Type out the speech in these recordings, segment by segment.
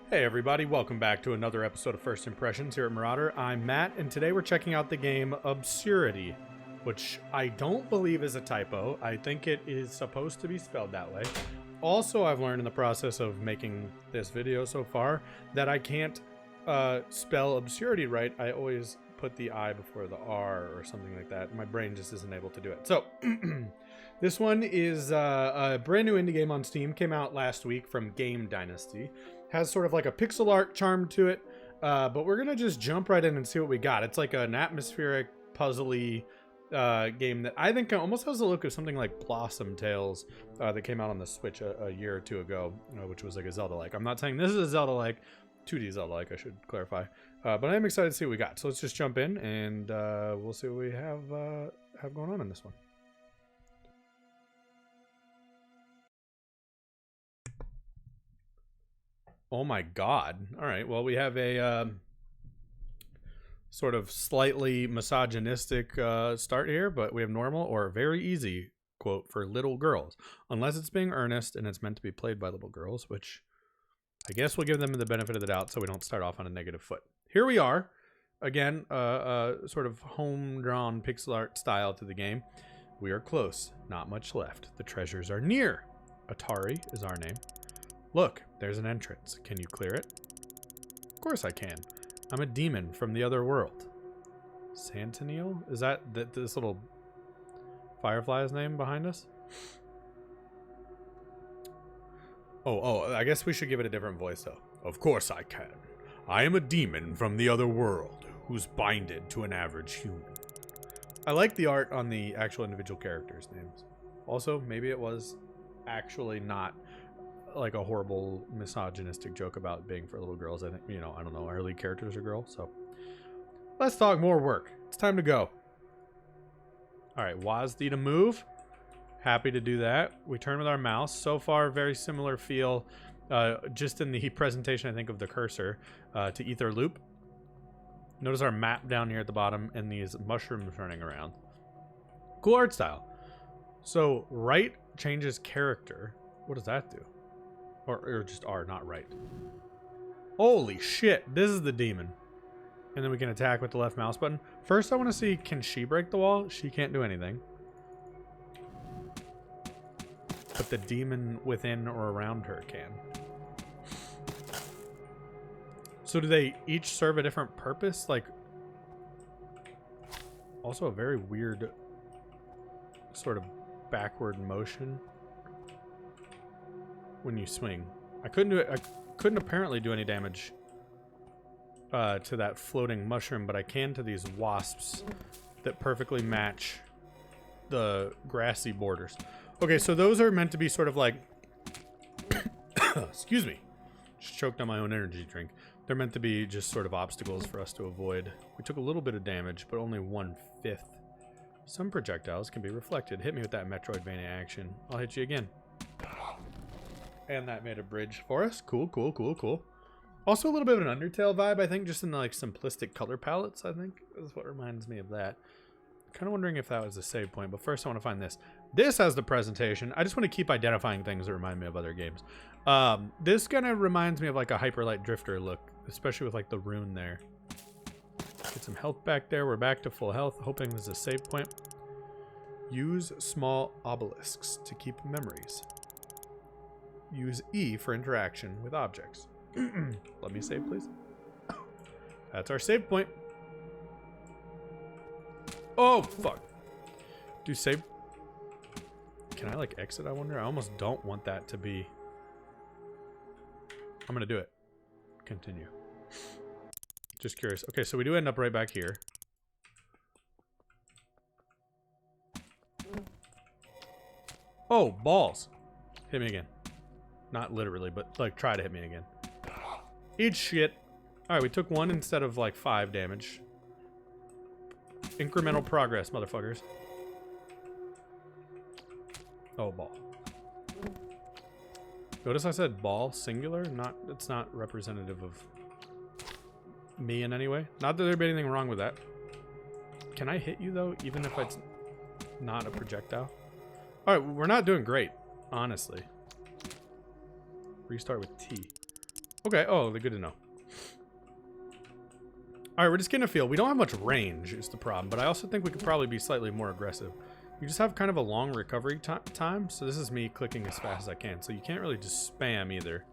Hey everybody, welcome back to another episode of First Impressions here at MurrOtter. I'm Matt, and today we're checking out the game Obsurity, which I don't believe is a typo. I think it is supposed to be spelled that way. Also, I've learned in the process of making this video so far that I can't spell Obsurity right. I always put the I before the R or something like that. My brain just isn't able to do it. So, this one is a brand new indie game on Steam. Came out last week from Game Dynasty. Has sort of like a pixel art charm to it, but we're gonna just jump right in and see what we got. It's like an atmospheric, puzzly game that I think almost has the look of something like Blossom Tales that came out on the Switch a year or two ago, which was like a Zelda-like. I'm not saying this is a Zelda-like, 2D Zelda-like, I should clarify, but I'm excited to see what we got. So let's just jump in and we'll see what we have going on in this one. Oh my god. Alright, well we have a sort of slightly misogynistic start here, but we have normal or very easy, quote, for little girls. Unless it's being earnest and it's meant to be played by little girls, which I guess we'll give them the benefit of the doubt so we don't start off on a negative foot. Here we are. Again, sort of home-drawn pixel art style to the game. We are close. Not much left. The treasures are near. Atari is our name. Look, there's an entrance. Can you clear it? Of course I can. I'm a demon from the other world. Santanil? Is that this little firefly's name behind us? Oh, I guess we should give it a different voice though. Of course I can. I am a demon from the other world who's binded to an average human. I like the art on the actual individual characters' names. Also, maybe it was actually not like a horrible misogynistic joke about being for little girls. I think, you know, I don't know, our lead characters are girls, so let's talk more work. It's time to go. All right, WASD to move. Happy to do that. We turn with our mouse. So far, very similar feel, just in the presentation, I think, of the cursor to Ether Loop. Notice our map down here at the bottom and these mushrooms running around. Cool art style. So right changes character. What does that do? Or just R, not right. Holy shit, this is the demon. And then we can attack with the left mouse button. First, I want to see, can she break the wall? She can't do anything. But the demon within or around her can. So do they each serve a different purpose? Like, also a very weird sort of backward motion when you swing. I couldn't do it. I couldn't apparently do any damage to that floating mushroom, but I can to these wasps that perfectly match the grassy borders. Okay, so those are meant to be sort of like excuse me, just choked on my own energy drink. They're meant to be just sort of obstacles for us to avoid. We took a little bit of damage, but only 1/5. Some projectiles can be reflected. Hit me with that Metroidvania action. I'll hit you again. And that made a bridge for us. Cool, cool, cool, cool. Also a little bit of an Undertale vibe, I think, just in the like simplistic color palettes, I think. Is what reminds me of that. Kind of wondering if that was a save point, but first I want to find this. This has the presentation. I just want to keep identifying things that remind me of other games. This kind of reminds me of like a Hyper Light Drifter look, especially with like the rune there. Get some health back there. We're back to full health, hoping this is a save point. Use small obelisks to keep memories. Use E for interaction with objects. Let me save, please. That's our save point. Oh, fuck. Do save... Can I, like, exit, I wonder? I almost don't want that to be... I'm gonna do it. Continue. Just curious. Okay, so we do end up right back here. Oh, balls. Hit me again. Not literally, but, like, try to hit me again. Eat shit. Alright, we took 1 instead of, like, 5 damage. Incremental progress, motherfuckers. Oh, ball. Notice I said ball, singular? It's not representative of me in any way. Not that there'd be anything wrong with that. Can I hit you, though, even if it's not a projectile? Alright, we're not doing great, honestly. Restart with T. Okay, oh, they're good to know. Alright, we're just getting a feel. We don't have much range is the problem, but I also think we could probably be slightly more aggressive. You just have kind of a long recovery time, so this is me clicking as fast as I can, so you can't really just spam either.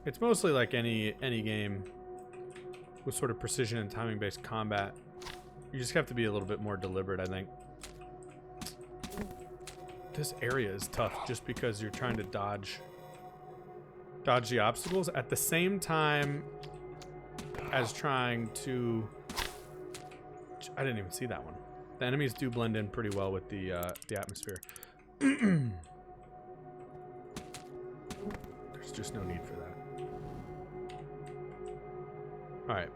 It's mostly like any game with sort of precision and timing-based combat. You just have to be a little bit more deliberate, I think. This area is tough just because you're trying to dodge the obstacles at the same time as trying to... I didn't even see that one. The enemies do blend in pretty well with the atmosphere. There's just no need for that. Alright.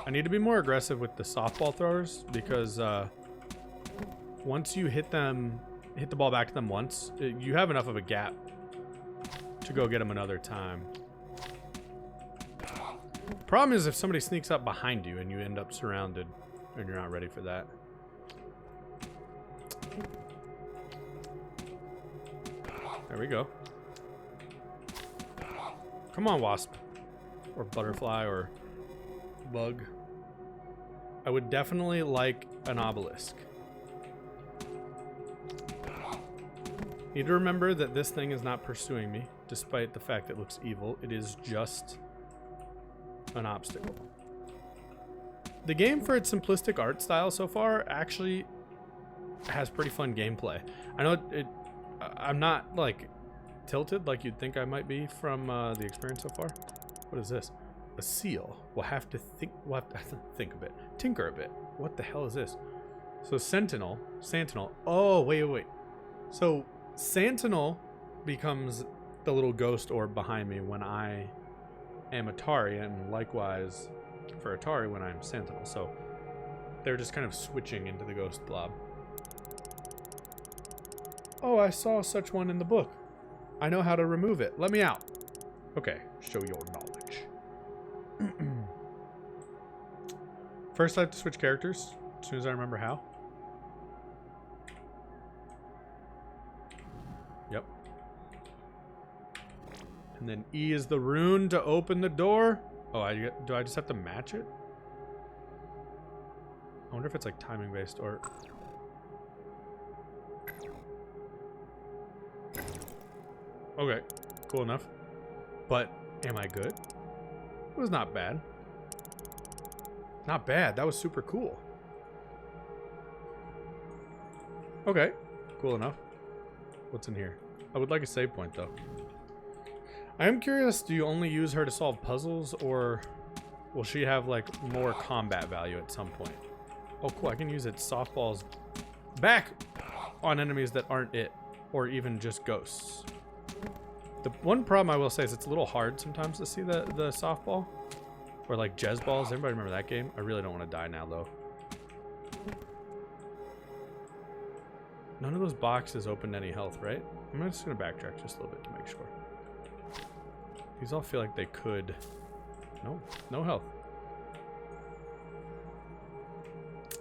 I need to be more aggressive with the softball throwers because once you hit the ball back to them once, you have enough of a gap to go get them another time. Problem is if somebody sneaks up behind you and you end up surrounded and you're not ready for that. There we go. Come on, wasp. Or butterfly or bug. I would definitely like an obelisk. Need to remember that this thing is not pursuing me, despite the fact that it looks evil. It is just an obstacle. The game, for its simplistic art style so far, actually has pretty fun gameplay. I know I'm not like tilted like you'd think I might be from the experience so far. What is this? A seal. We'll have to think a bit. Tinker a bit. What the hell is this? So Sentinel. Oh, wait. So Sentinel becomes the little ghost orb behind me when I am Atari, and likewise for Atari when I'm Sentinel. So they're just kind of switching into the ghost blob. Oh, I saw such one in the book. I know how to remove it. Let me out. Okay, show your knowledge. First, I have to switch characters as soon as I remember how. Yep. And then E is the rune to open the door. Oh, do I just have to match it? I wonder if it's like timing based or... Okay, cool enough. But am I good? It was not bad. Not bad. That was super cool. Okay, cool enough. What's in here? I would like a save point though. I am curious, do you only use her to solve puzzles, or will she have like more combat value at some point? Oh cool, I can use its softballs back on enemies that aren't it, or even just ghosts. The one problem I will say is it's a little hard sometimes to see the softball. Or like Jez balls. Everybody remember that game? I really don't want to die now though. None of those boxes opened any health, right? I'm just going to backtrack just a little bit to make sure. These all feel like they could. No health.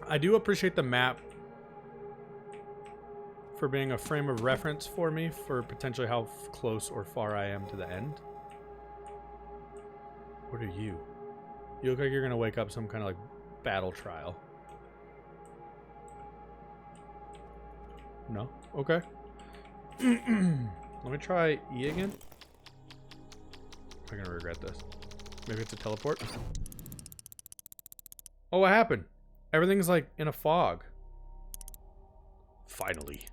I do appreciate the map for being a frame of reference for me for potentially how close or far I am to the end. What are you? You look like you're gonna wake up some kind of like battle trial. No? Okay. Let me try E again. I'm gonna regret this. Maybe it's a teleport. Oh, what happened? Everything's like in a fog. Finally.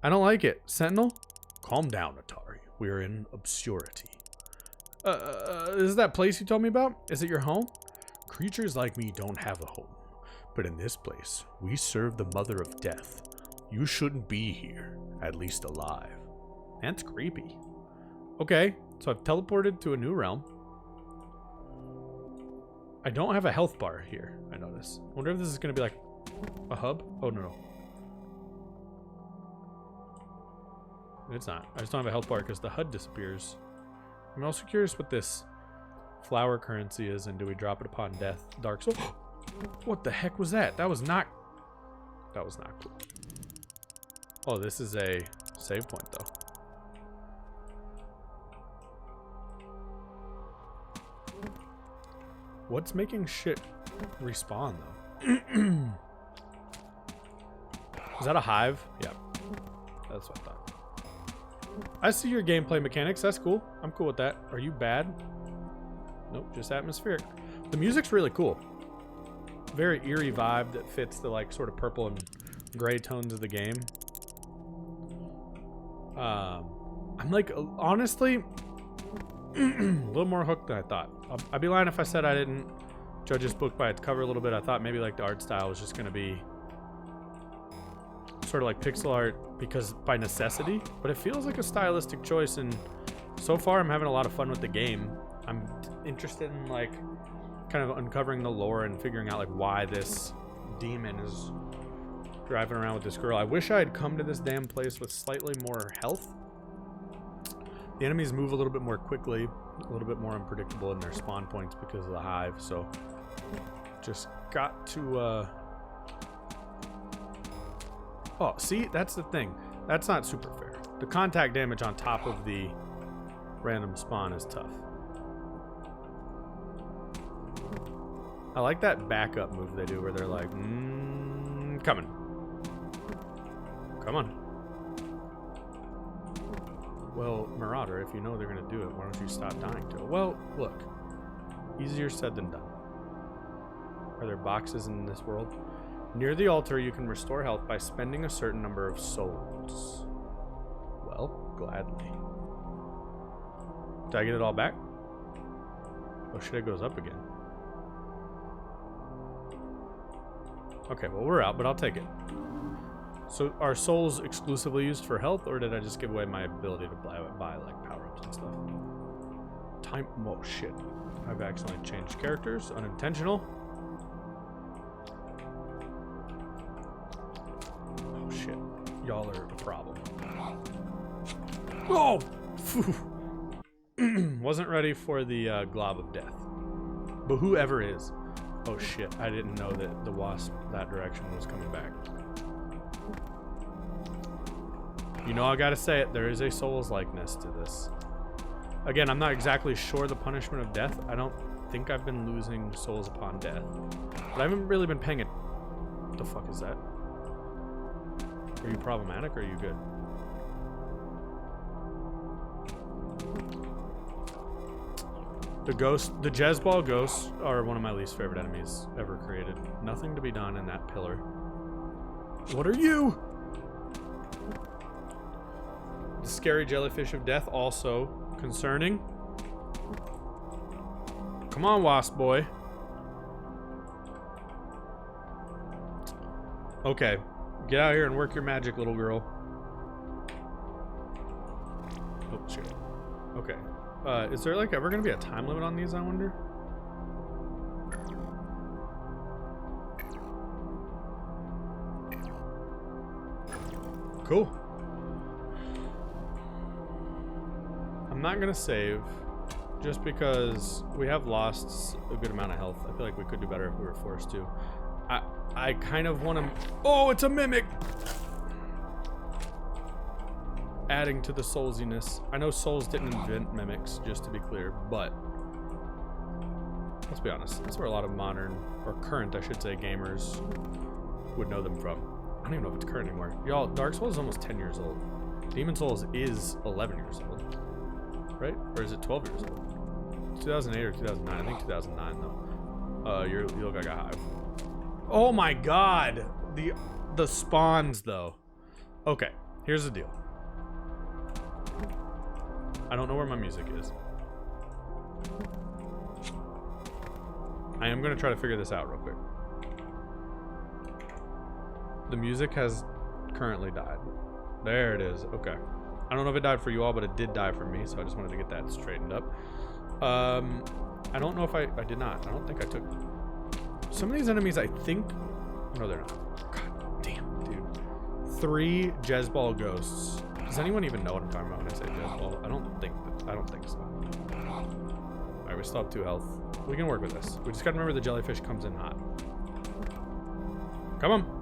I don't like it. Sentinel? Calm down, Atari. We're in Obsurity. Is that place you told me about? Is it your home? Creatures like me don't have a home. But in this place, we serve the mother of death. You shouldn't be here, at least alive. That's creepy. Okay, so I've teleported to a new realm. I don't have a health bar here, I notice. I wonder if this is going to be like a hub? Oh, no. It's not. I just don't have a health bar because the HUD disappears. I'm also curious what this flower currency is, and do we drop it upon death? Dark Soul. What the heck was that? That was not cool. Oh, this is a save point though. What's making shit respawn, though? Is that a hive? Yeah. That's what I thought. I see your gameplay mechanics. That's cool. I'm cool with that. Are you bad? Nope, just atmospheric. The music's really cool. Very eerie vibe that fits the like sort of purple and gray tones of the game. I'm like, honestly, a little more hooked than I thought. I'd be lying if I said I didn't judge this book by its cover a little bit. I thought maybe like the art style was just going to be sort of like pixel art because by necessity, but it feels like a stylistic choice, and so far I'm having a lot of fun with the game. I'm interested in like kind of uncovering the lore and figuring out like why this demon is driving around with this girl. I wish I had come to this damn place with slightly more health. The enemies move a little bit more quickly, a little bit more unpredictable in their spawn points because of the hive, so just got to oh, see, that's the thing. That's not super fair. The contact damage on top of the random spawn is tough. I like that backup move they do where they're like, coming. Come on. Well, MurrOtter, if you know they're going to do it, why don't you stop dying to it? Well, look. Easier said than done. Are there boxes in this world? Near the altar, you can restore health by spending a certain number of souls. Well, gladly. Did I get it all back? Oh shit, it goes up again. Okay, well, we're out, but I'll take it. So are souls exclusively used for health, or did I just give away my ability to buy like power-ups and stuff? Time. Oh shit. I've accidentally changed characters. Unintentional. Oh shit. Y'all are a problem. Oh! Wasn't ready for the glob of death. But whoever is. Oh shit. I didn't know that the wasp that direction was coming back. You know, I gotta say it, there is a Souls likeness to this. Again, I'm not exactly sure the punishment of death. I don't think I've been losing souls upon death. But I haven't really been paying it. What the fuck is that? Are you problematic or are you good? The Jezebel ghosts are one of my least favorite enemies ever created. Nothing to be done in that pillar. What are you? The scary jellyfish of death, also concerning. Come on, wasp boy. Okay, get out here and work your magic, little girl. Oh shit. Okay. Is there like ever gonna be a time limit on these, I wonder? Cool. I'm not gonna save just because we have lost a good amount of health. I feel like we could do better if we were forced to. I kind of want to. Oh, it's a mimic. Adding to the soulsiness. I know Souls didn't invent mimics, just to be clear, but let's be honest. That's where a lot of modern, or current, I should say, gamers would know them from. I don't even know if it's current anymore. Y'all, Dark Souls is almost 10 years old. Demon Souls is 11 years old. Right? Or is it 12 years old? 2008 or 2009? I think 2009 though. You look like a hive. Oh my god! The spawns though. Okay, here's the deal. I don't know where my music is. I am gonna try to figure this out real quick. The music has currently died. There it is. Okay. I don't know if it died for you all, but it did die for me, so I just wanted to get that straightened up. I don't know if I did not. I don't think I took... Some of these enemies, I think... No, they're not. God damn, dude. 3 Jezebel ghosts. Does anyone even know what I'm talking about when I say Jezebel? I don't think so. Alright, we still have 2 health. We can work with this. We just gotta remember the jellyfish comes in hot. Come on.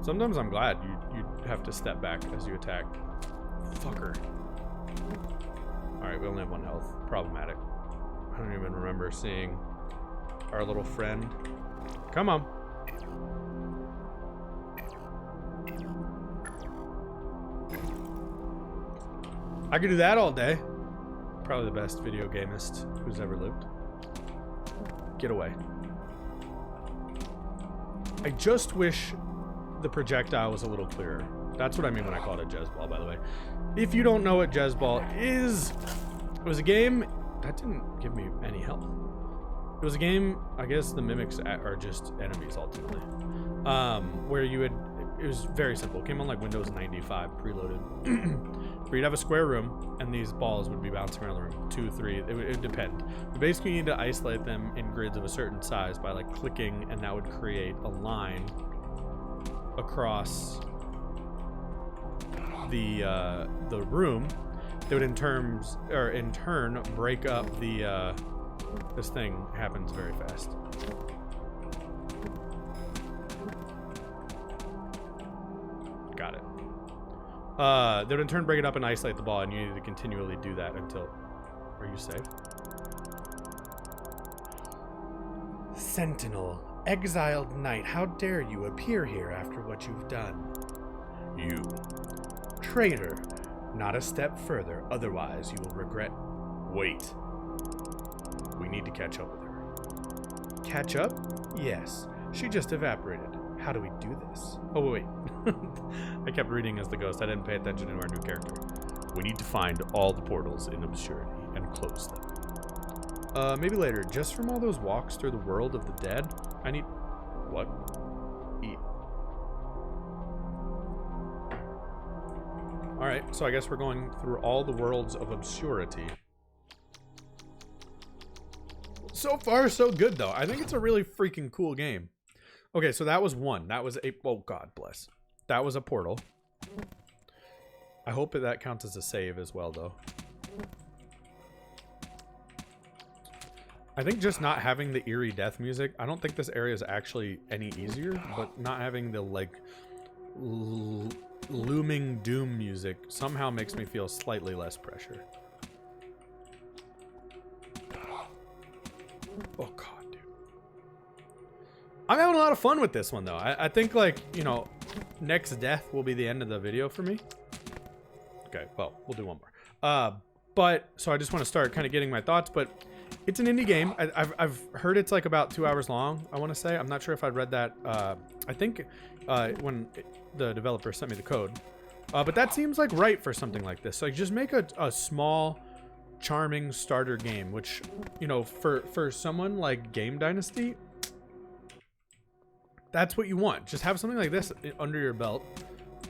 Sometimes I'm glad you have to step back as you attack. Fucker. Alright, we only have 1 health. Problematic. I don't even remember seeing our little friend. Come on. I could do that all day. Probably the best video gamist who's ever lived. Get away. I just wish the projectile was a little clearer. That's what I mean when I call it a Jezball, by the way. If you don't know what Jezball is, it was a game that didn't give me any help. It was a game, I guess the mimics are just enemies ultimately, where you would, it was very simple. It came on like Windows 95 preloaded, where you'd have a square room and these balls would be bouncing around the room, 2, 3, it would depend. But basically you need to isolate them in grids of a certain size by like clicking, and that would create a line across the room that would in turn break up the this thing happens very fast. Got it. They would in turn break it up and isolate the ball, and you need to continually do that until... Are you safe? Sentinel, exiled knight, how dare you appear here after what you've done? You, traitor, not a step further, otherwise you will regret. Wait. We need to catch up with her. Catch up? Yes. She just evaporated. How do we do this? Oh, wait. I kept reading as the ghost. I didn't pay attention to our new character. We need to find all the portals in Obsurity and close them. Maybe later. Just from all those walks through the world of the dead, I need... What? Eat. Alright, so I guess we're going through all the worlds of Obsurity. So far, so good, though. I think it's a really freaking cool game. Okay, so that was one. That was a... Oh, God bless. That was a portal. I hope that counts as a save as well, though. I think just not having the eerie death music... I don't think this area is actually any easier, but not having the, like... looming doom music somehow makes me feel slightly less pressure. Oh god, dude. I'm having a lot of fun with this one though. I think, like, you know, next death will be the end of the video for me. Okay, well, we'll do one more. But so I just want to start kind of getting my thoughts, but it's an indie game. I've heard it's like about 2 hours long, I want to say. I'm not sure if I'd read that. I think when the developer sent me the code. But that seems like right for something like this. So just make a small, charming starter game, which, you know, for someone like Game Dynasty, that's what you want. Just have something like this under your belt.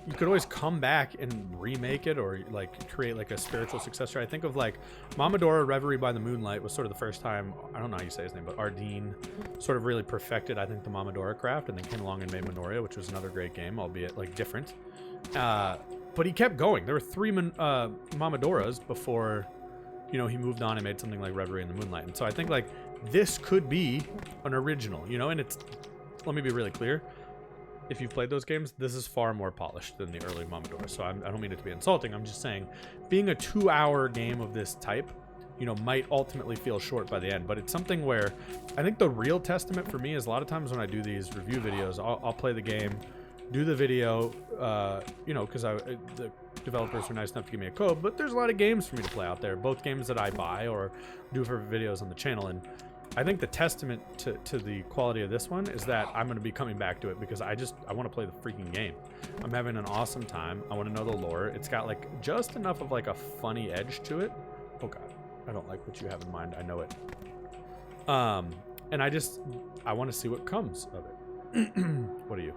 You could always come back and remake it, or like create like a spiritual successor. I think of like Mamadora Reverie by the Moonlight was sort of the first time, I don't know how you say his name, but Ardeen sort of really perfected, I think, the Mamadora craft, and then came along and made Minoria, which was another great game, albeit like different. But he kept going. There were 3 Mamadoras before, you know, he moved on and made something like Reverie in the Moonlight. And so I think like this could be an original, you know, and it's, let me be really clear. If you've played those games, this is far more polished than the early Mamadora. So I don't mean it to be insulting. I'm just saying, being a 2-hour game of this type, you know, might ultimately feel short by the end. But it's something where I think the real testament for me is a lot of times when I do these review videos, I'll play the game, do the video, you know, because the developers were nice enough to give me a code. But there's a lot of games for me to play out there, both games that I buy or do for videos on the channel. And I think the testament to the quality of this one is that I'm going to be coming back to it because I want to play the freaking game. I'm having an awesome time. I want to know the lore. It's got like just enough of like a funny edge to it. Oh god, I don't like what you have in mind. I know it. And I want to see what comes of it. What are you?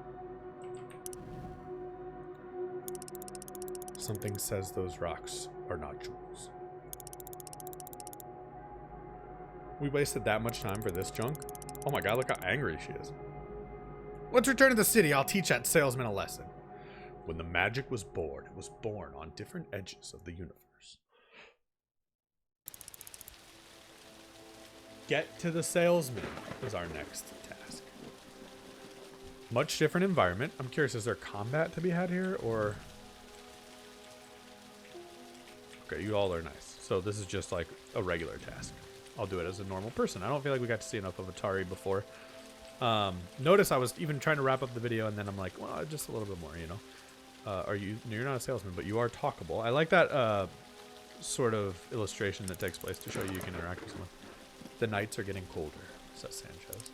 Something says those rocks are not jewels. We wasted that much time for this junk? Oh my god, look how angry she is. Let's return to the city. I'll teach that salesman a lesson. When the magic was born, it was born on different edges of the universe. Get to the salesman is our next task. Much different environment. I'm curious, is there combat to be had here, or... Okay, you all are nice. So this is just like a regular task. I'll do it as a normal person. I don't feel like we got to see enough of Atari before. Notice I was even trying to wrap up the video, and then I'm like, well, just a little bit more, you know. You're not a salesman, but you are talkable. I like that sort of illustration that takes place to show you can interact with someone. The nights are getting colder, says Sanchez.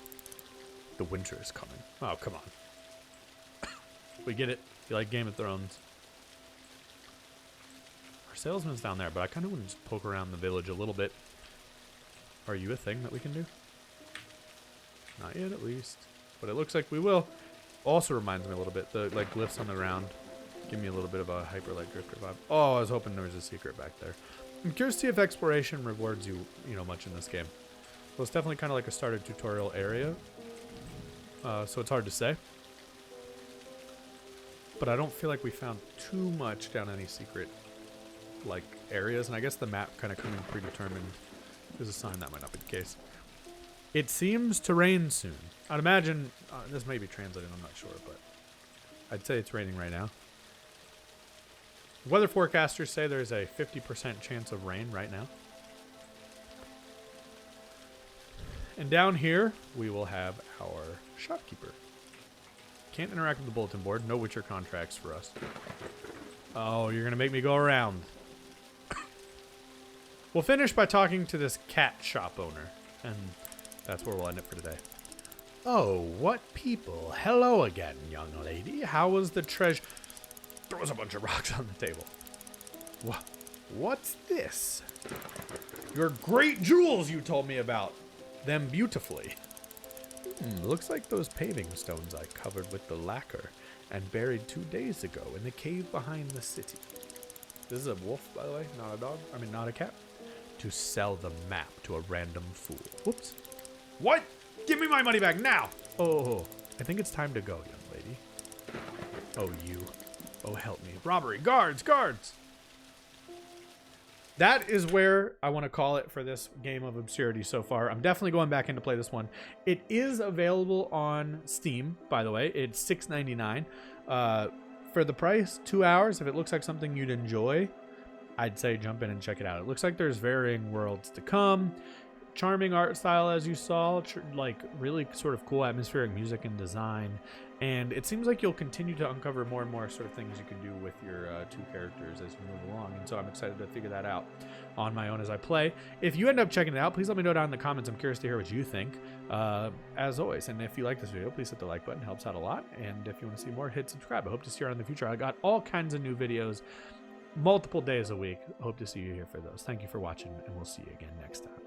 The winter is coming. Oh, come on. We get it. You like Game of Thrones. Our salesman's down there, but I kind of want to just poke around the village a little bit. Are you a thing that we can do? Not yet, at least. But it looks like we will. Also reminds me a little bit. The like glyphs on the ground give me a little bit of a Hyper Light Drifter vibe. Oh, I was hoping there was a secret back there. I'm curious to see if exploration rewards you, much in this game. Well, it's definitely kind of like a starter tutorial area. So it's hard to say. But I don't feel like we found too much down any secret, like, areas. And I guess the map kind of coming predetermined is a sign that might not be the case. It seems to rain soon. I'd imagine, this may be translated, I'm not sure, but I'd say it's raining right now. Weather forecasters say there's a 50% chance of rain right now. And down here, we will have our shopkeeper. Can't interact with the bulletin board. No Witcher contracts for us. Oh, you're going to make me go around. We'll finish by talking to this cat shop owner. And that's where we'll end it for today. Oh, what people. Hello again, young lady. How was the treasure? Throws a bunch of rocks on the table. What's this? Your great jewels you told me about. Them beautifully. Looks like those paving stones I covered with the lacquer and buried 2 days ago in the cave behind the city. This is a wolf, by the way, not a dog. I mean, not a cat. To sell the map to a random fool. Whoops. What? Give me my money back now! Oh, I think it's time to go, young lady. Oh, you. Oh, help me. Robbery. Guards! Guards! That is where I want to call it for this game of Obsurity so far. I'm definitely going back in to play this one. It is available on Steam, by the way. It's $6.99. For the price, 2 hours, if it looks like something you'd enjoy, I'd say jump in and check it out. It looks like there's varying worlds to come. Charming art style, as you saw, like really sort of cool atmospheric music and design. And it seems like you'll continue to uncover more and more sort of things you can do with your two characters as you move along. And so I'm excited to figure that out on my own as I play. If you end up checking it out, please let me know down in the comments. I'm curious to hear what you think, as always. And if you like this video, please hit the like button. It helps out a lot. And if you want to see more, hit subscribe. I hope to see you around in the future. I got all kinds of new videos, multiple days a week. Hope to see you here for those. Thank you for watching, and we'll see you again next time.